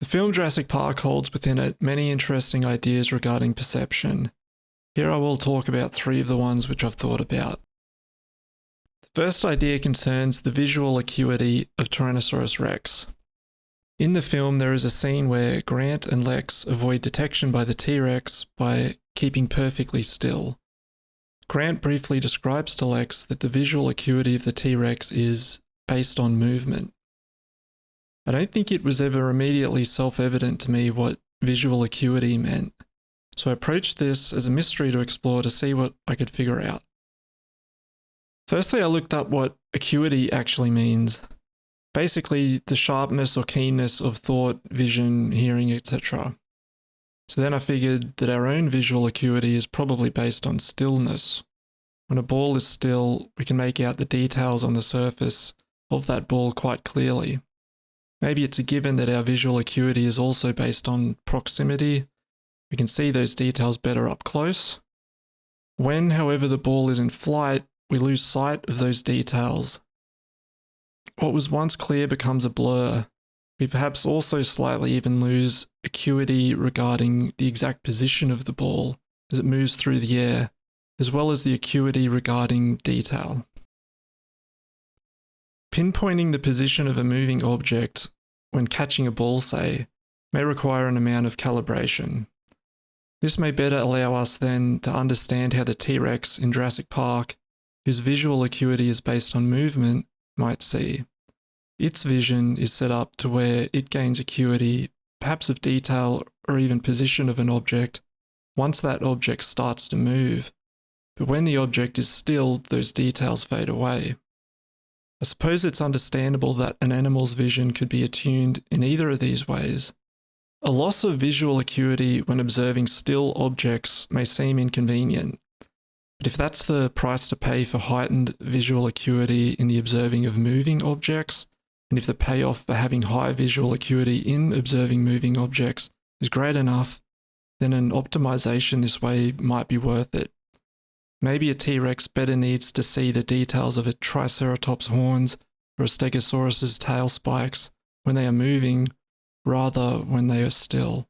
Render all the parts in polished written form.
The film Jurassic Park holds within it many interesting ideas regarding perception. Here I will talk about three of the ones which I've thought about. The first idea concerns the visual acuity of Tyrannosaurus rex. In the film, there is a scene where Grant and Lex avoid detection by the T-Rex by keeping perfectly still. Grant briefly describes to Lex that the visual acuity of the T-Rex is based on movement. I don't think it was ever immediately self-evident to me what visual acuity meant, so I approached this as a mystery to explore to see what I could figure out. Firstly, I looked up what acuity actually means. Basically, the sharpness or keenness of thought, vision, hearing, etc. So then I figured that our own visual acuity is probably based on stillness. When a ball is still, we can make out the details on the surface of that ball quite clearly. Maybe it's a given that our visual acuity is also based on proximity. We can see those details better up close. When, however, the ball is in flight, we lose sight of those details. What was once clear becomes a blur. We perhaps also slightly even lose acuity regarding the exact position of the ball as it moves through the air, as well as the acuity regarding detail. Pinpointing the position of a moving object when catching a ball, say, may require an amount of calibration. This may better allow us then to understand how the T-Rex in Jurassic Park, whose visual acuity is based on movement, might see. Its vision is set up to where it gains acuity, perhaps of detail or even position of an object, once that object starts to move. But when the object is still, those details fade away. I suppose it's understandable that an animal's vision could be attuned in either of these ways. A loss of visual acuity when observing still objects may seem inconvenient, but if that's the price to pay for heightened visual acuity in the observing of moving objects, and if the payoff for having high visual acuity in observing moving objects is great enough, then an optimization this way might be worth it. Maybe a T-Rex better needs to see the details of a Triceratops' horns or a Stegosaurus's tail spikes when they are moving rather when they are still.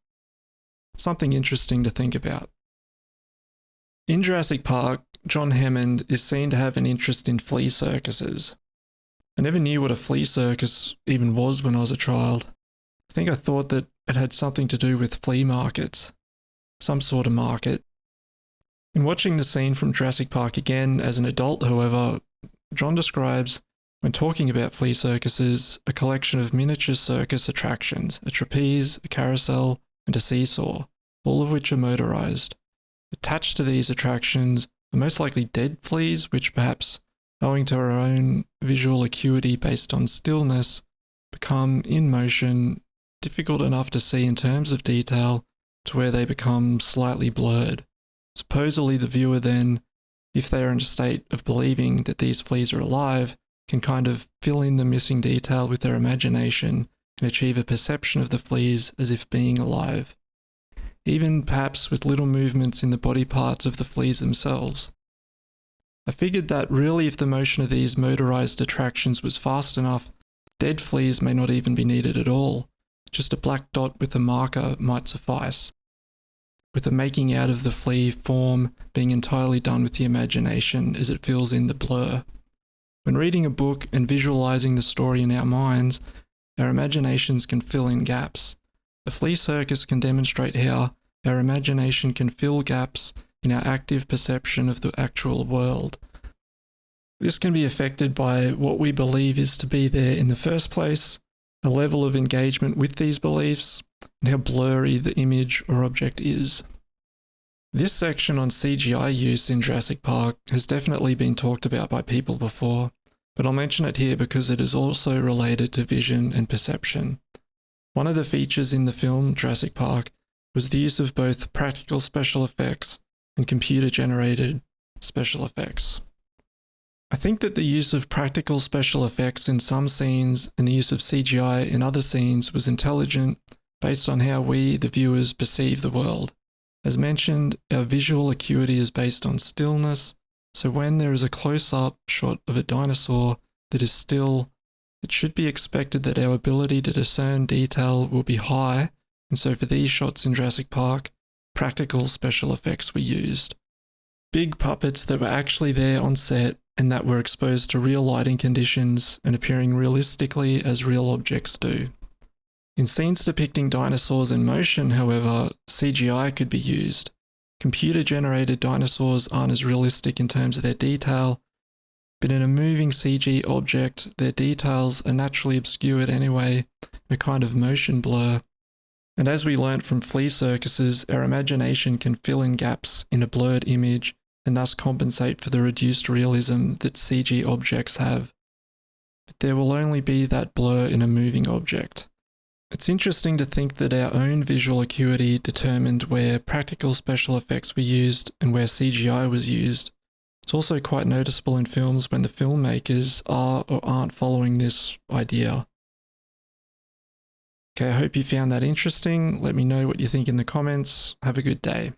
Something interesting to think about. In Jurassic Park, John Hammond is seen to have an interest in flea circuses. I never knew what a flea circus even was when I was a child. I think I thought that it had something to do with flea markets. Some sort of market. In watching the scene from Jurassic Park again as an adult, however, John describes, when talking about flea circuses, a collection of miniature circus attractions, a trapeze, a carousel, and a seesaw, all of which are motorized. Attached to these attractions are most likely dead fleas, which perhaps, owing to our own visual acuity based on stillness, become in motion, difficult enough to see in terms of detail, to where they become slightly blurred. Supposedly the viewer then, if they are in a state of believing that these fleas are alive, can kind of fill in the missing detail with their imagination and achieve a perception of the fleas as if being alive. Even perhaps with little movements in the body parts of the fleas themselves. I figured that really if the motion of these motorized attractions was fast enough, dead fleas may not even be needed at all. Just a black dot with a marker might suffice, with the making out of the flea form being entirely done with the imagination as it fills in the blur. When reading a book and visualizing the story in our minds, our imaginations can fill in gaps. The flea circus can demonstrate how our imagination can fill gaps in our active perception of the actual world. This can be affected by what we believe is to be there in the first place, a level of engagement with these beliefs, and how blurry the image or object is. This section on CGI use in Jurassic Park has definitely been talked about by people before, but I'll mention it here because it is also related to vision and perception. One of the features in the film Jurassic Park was the use of both practical special effects and computer-generated special effects. I think that the use of practical special effects in some scenes and the use of CGI in other scenes was intelligent based on how we, the viewers, perceive the world. As mentioned, our visual acuity is based on stillness, so when there is a close-up shot of a dinosaur that is still, It should be expected that our ability to discern detail will be high, and so for these shots in Jurassic Park, practical special effects were used. Big puppets that were actually there on set and that were exposed to real lighting conditions and appearing realistically as real objects do. In scenes depicting dinosaurs in motion, however, CGI could be used. Computer-generated dinosaurs aren't as realistic in terms of their detail, but in a moving CG object, their details are naturally obscured anyway, a kind of motion blur. And as we learnt from flea circuses, our imagination can fill in gaps in a blurred image and thus compensate for the reduced realism that CG objects have. But there will only be that blur in a moving object. It's interesting to think that our own visual acuity determined where practical special effects were used and where CGI was used. It's also quite noticeable in films when the filmmakers are or aren't following this idea. Okay, I hope you found that interesting. Let me know what you think in the comments. Have a good day.